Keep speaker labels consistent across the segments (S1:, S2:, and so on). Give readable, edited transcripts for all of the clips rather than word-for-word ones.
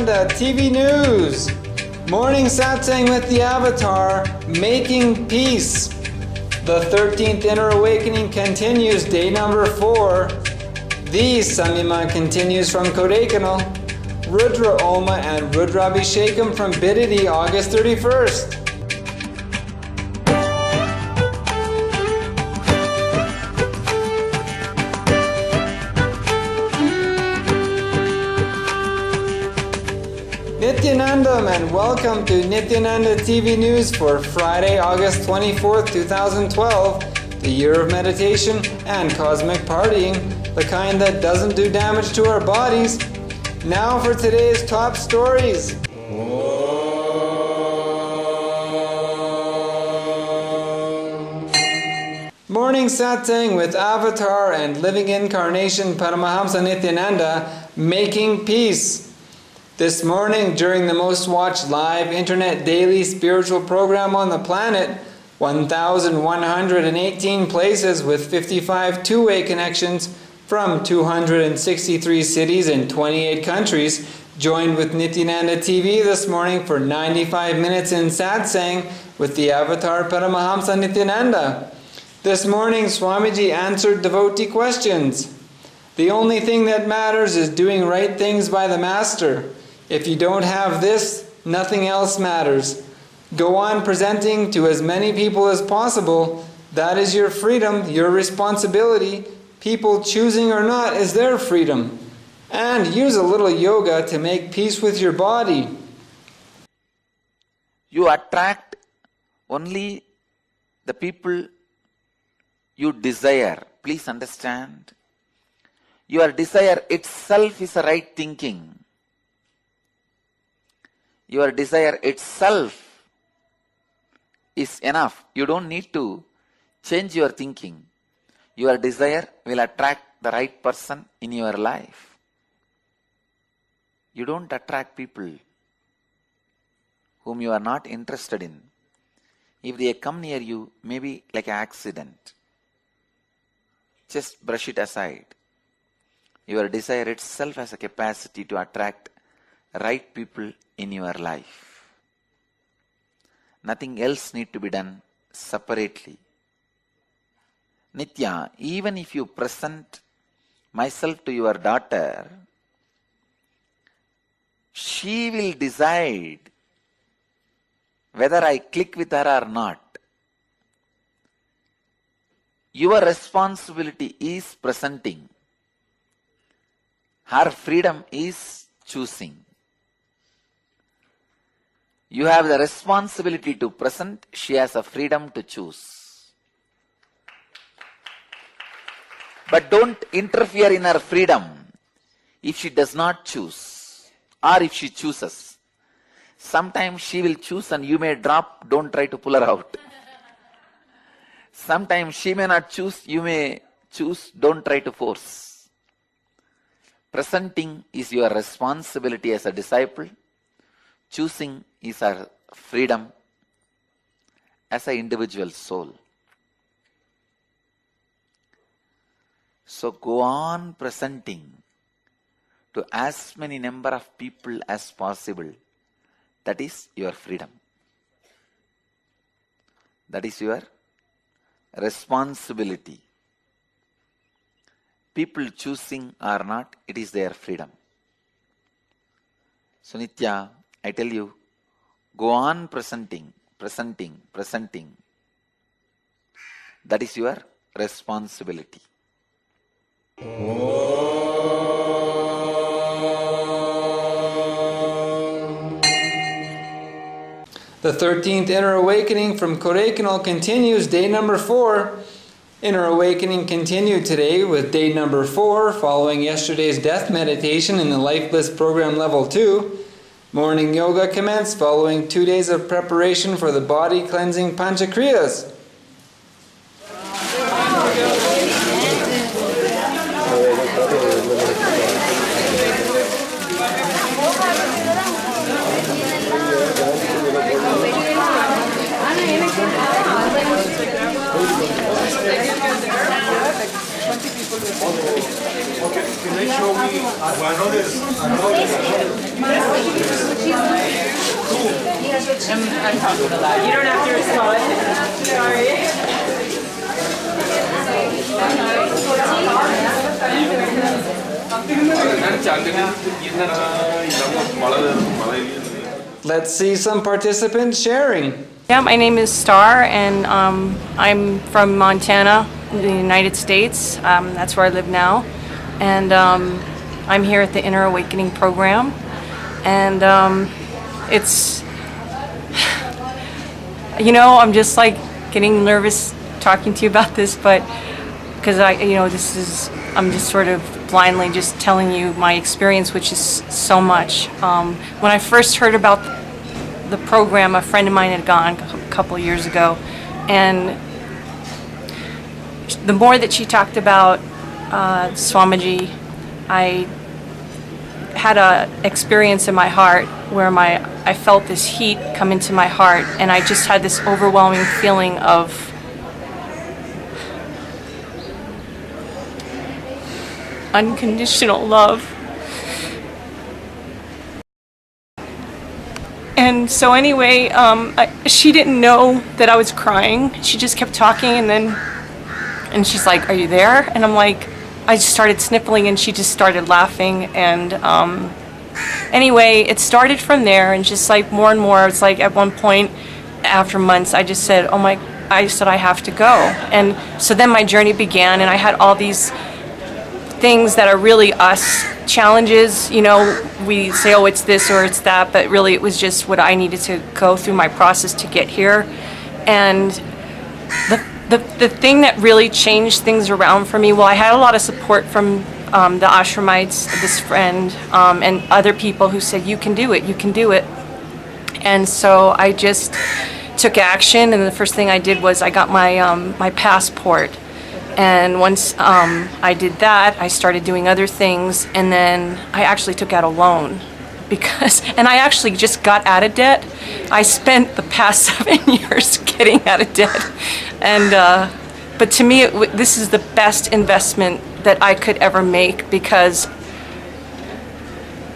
S1: Nithyananda TV News. Morning Satsang with the Avatar, Making Peace. The 13th Inner Awakening continues, day number 4. The Samyama continues from Kodaikanal. Rudra, Homa and Rudrabishekam from Bidadi, August 31st. Nithyananda and welcome to Nithyananda TV News for Friday, August 24th, 2012, the year of meditation and cosmic partying, the kind that doesn't do damage to our bodies. Now for today's top stories. Morning Satsang with Avatar and Living Incarnation Paramahamsa Nithyananda, Making Peace. This morning, during the most watched live internet daily spiritual program on the planet, 1,118 places with 55 two-way connections from 263 cities in 28 countries joined with Nithyananda TV this morning for 95 minutes in Satsang with the Avatar Paramahamsa Nithyananda. This morning, Swamiji answered devotee questions. The only thing that matters is doing right things by the Master. If you don't have this, nothing else matters. Go on presenting to as many people as possible. That is your freedom, your responsibility. People choosing or not is their freedom. And use a little yoga to make peace with your body.
S2: You attract only the people you desire. Please understand. Your desire itself is a right thinking. Your desire itself is enough. You don't need to change your thinking. Your desire will attract the right person in your life. You don't attract people whom you are not interested in. If they come near you, maybe like an accident. Just brush it aside. Your desire itself has a capacity to attract right people in your life. Nothing else need to be done separately. Nitya, even if you present myself to your daughter, she will decide whether I click with her or not. Your responsibility is presenting. Her freedom is choosing. You have the responsibility to present. She has a freedom to choose. But don't interfere in her freedom if she does not choose or if she chooses. Sometimes she will choose and you may drop. Don't try to pull her out. Sometimes she may not choose. You may choose. Don't try to force. Presenting is your responsibility as a disciple. Choosing is our freedom as an individual soul. So go on presenting to as many number of people as possible. That is your freedom. That is your responsibility. People choosing or not, it is their freedom. So Nitya, I tell you, go on presenting. That is your responsibility.
S1: The 13th Inner Awakening from Kodaikanal continues, day number 4. Inner Awakening continued today with day number 4, following yesterday's death meditation in the Life Bliss Program Level 2. Morning yoga commenced following 2 days of preparation for the body cleansing Panchakriyas.
S3: Okay, can I show me I'm talking aloud. You don't have to respond. Sorry.
S1: Let's see some participants sharing.
S4: Yeah, my name is Star, and I'm from Montana, the United States. That's where I live now. And I'm here at the Inner Awakening program. And it's, you know, I'm just like getting nervous talking to you about this, but because I'm just sort of blindly just telling you my experience, which is so much. When I first heard about the program, a friend of mine had gone a couple of years ago, and the more that she talked about Swamiji, I had an experience in my heart where I felt this heat come into my heart, and I just had this overwhelming feeling of unconditional love. And so anyway, she didn't know that I was crying. She just kept talking, and she's like, "Are you there?" And I'm like, I just started sniffling, and she just started laughing. And anyway, it started from there, and just like more and more, it's like at one point, after months, I just said, I have to go. And so then my journey began, and I had all these things that are really us challenges. You know, we say, oh, it's this or it's that, but really it was just what I needed to go through my process to get here. And the thing that really changed things around for me, well, I had a lot of support from the ashramites, this friend, and other people who said, you can do it, you can do it. And so I just took action, and the first thing I did was I got my passport. And once I did that, I started doing other things, and then I actually took out a loan and I actually just got out of debt. I spent the past 7 years getting out of debt, and but to me, this is the best investment that I could ever make, because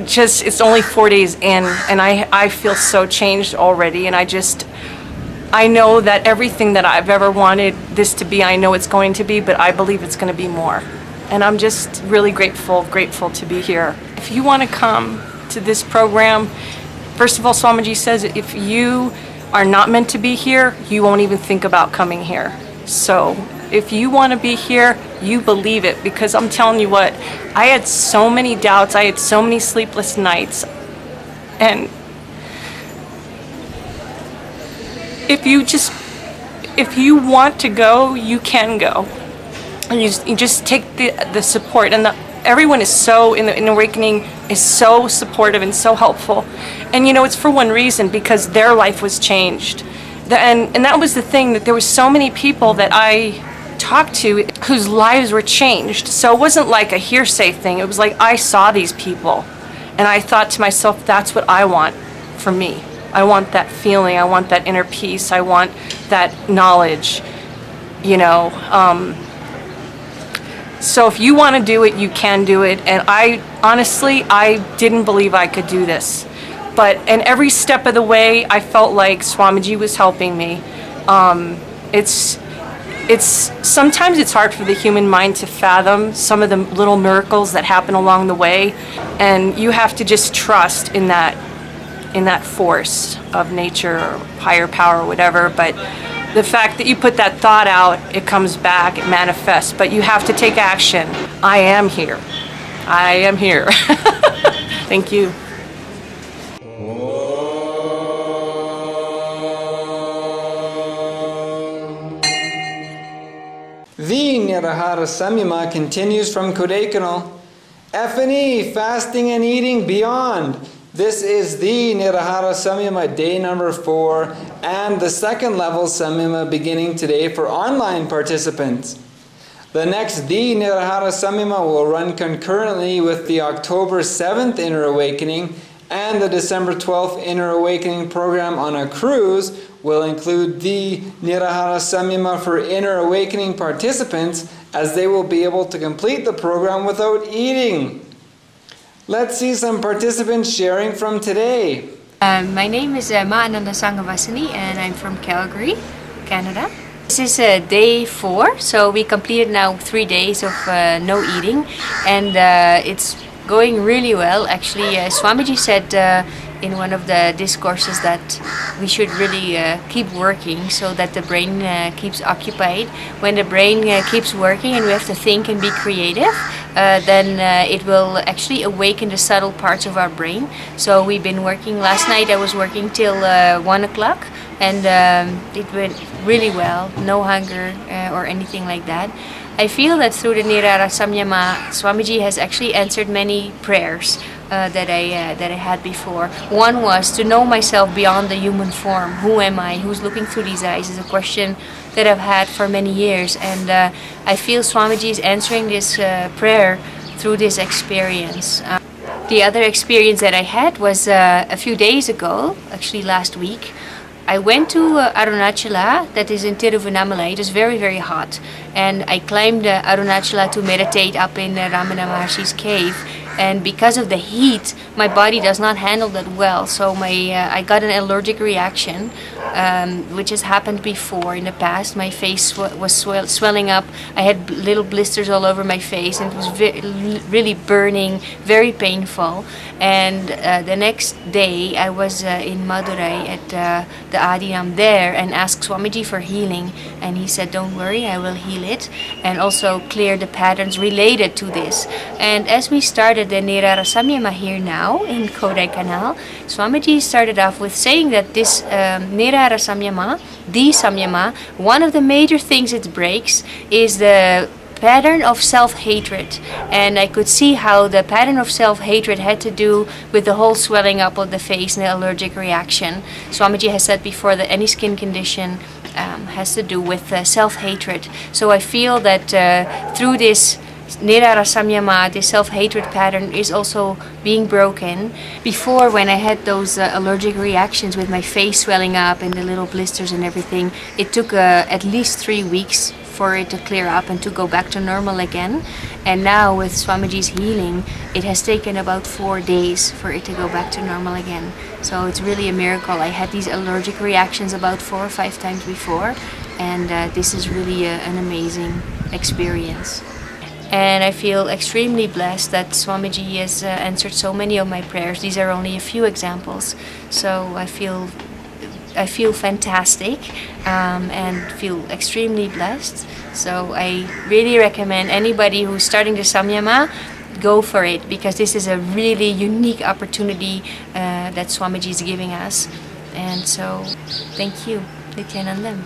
S4: it's only 4 days in, and I feel so changed already, and I know that everything that I've ever wanted this to be, I know it's going to be, but I believe it's going to be more. And I'm just really grateful to be here. If you want to come to this program, first of all, Swamiji says if you are not meant to be here, you won't even think about coming here. So if you want to be here, you believe it, because I'm telling you what, I had so many doubts, I had so many sleepless nights, and if you want to go, you can go. And you just take the support, and everyone is so in Awakening is so supportive and so helpful. And you know, it's for one reason, because their life was changed. And that was the thing, that there were so many people that I talked to whose lives were changed. So it wasn't like a hearsay thing. It was like I saw these people, and I thought to myself, that's what I want for me. I want that feeling, I want that inner peace, I want that knowledge, you know. So if you want to do it, you can do it. And I didn't believe I could do this. But in every step of the way, I felt like Swamiji was helping me. Sometimes it's hard for the human mind to fathom some of the little miracles that happen along the way. And you have to just trust in that force of nature or higher power or whatever. But the fact that you put that thought out, it comes back, it manifests, but you have to take action. I am here. I am here. Thank you.
S1: The Nirahara Samyama continues from Kodaikanal. F&E, fasting and eating beyond. This is the Nirahara Samyama day number 4 and the second level Samyama beginning today for online participants. The next The Nirahara Samyama will run concurrently with the October 7th Inner Awakening, and the December 12th Inner Awakening program on a cruise will include the Nirahara Samyama for Inner Awakening participants, as they will be able to complete the program without eating. Let's see some participants sharing from today.
S5: My name is Ma Ananda Sanghavasani and I'm from Calgary, Canada. This is day 4, so we completed now 3 days of no eating, and it's going really well. Actually, Swamiji said in one of the discourses that we should really keep working so that the brain keeps occupied. When the brain keeps working and we have to think and be creative, then it will actually awaken the subtle parts of our brain. So we've been working. Last night I was working till 1 o'clock, and it went really well. No hunger or anything like that. I feel that through the Nirahara Samyama, Swamiji has actually answered many prayers that I had before. One was to know myself beyond the human form. Who am I? Who's looking through these eyes? Is a question that I've had for many years, and I feel Swamiji is answering this prayer through this experience. The other experience that I had was a few days ago, actually last week. I went to Arunachala, that is in Tiruvannamalai. It was very, very hot. And I climbed Arunachala to meditate up in Ramana Maharshi's cave. And because of the heat, my body does not handle that well. So I got an allergic reaction, which has happened before in the past. My face was swelling up. I had little blisters all over my face, and it was really burning, very painful. And the next day, I was in Madurai at the Adinam there and asked Swamiji for healing. And he said, don't worry, I will heal it, and also clear the patterns related to this. And as we started the Nirahara Samyama here now in Kodaikanal, Swamiji started off with saying that this Nirahara Samyama, the Samyama, one of the major things it breaks is the pattern of self-hatred. And I could see how the pattern of self-hatred had to do with the whole swelling up of the face and the allergic reaction. Swamiji has said before that any skin condition has to do with self-hatred. So I feel that through this Nirahara Samyama, this self-hatred pattern is also being broken. Before, when I had those allergic reactions with my face swelling up and the little blisters and everything, it took at least 3 weeks for it to clear up and to go back to normal again. And now with Swamiji's healing, it has taken about 4 days for it to go back to normal again. So it's really a miracle. I had these allergic reactions about 4 or 5 times before, and this is really an amazing experience. And I feel extremely blessed that Swamiji has answered so many of my prayers. These are only a few examples. So I feel fantastic and feel extremely blessed. So I really recommend anybody who's starting the Samyama, go for it, because this is a really unique opportunity that Swamiji is giving us. And so, thank you, Nithyananda.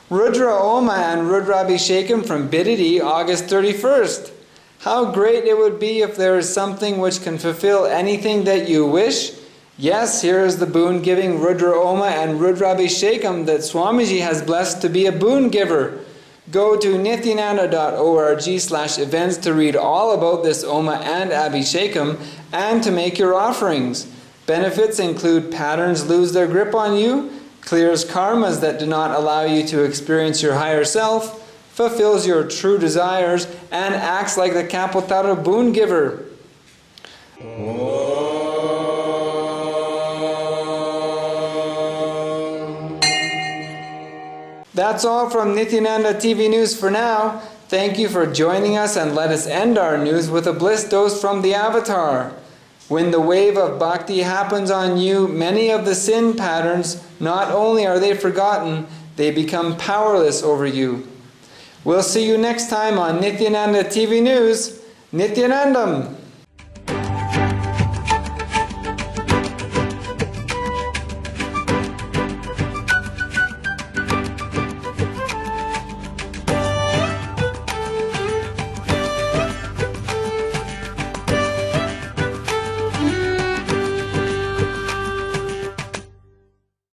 S1: Rudra Homa and Rudrabishekam from Bidadi, August 31st. How great it would be if there is something which can fulfill anything that you wish. Yes, here is the boon-giving Rudra Homa and Rudrabishekam that Swamiji has blessed to be a boon giver. Go to nithyananda.org/events to read all about this Homa and Abhishekam and to make your offerings. Benefits include patterns lose their grip on you, clears karmas that do not allow you to experience your higher self, fulfills your true desires, and acts like the Kapotara boon giver. That's all from Nithyananda TV News for now. Thank you for joining us, and let us end our news with a bliss dose from the Avatar. When the wave of bhakti happens on you, many of the sin patterns, not only are they forgotten, they become powerless over you. We'll see you next time on Nithyananda TV News. Nithyanandam!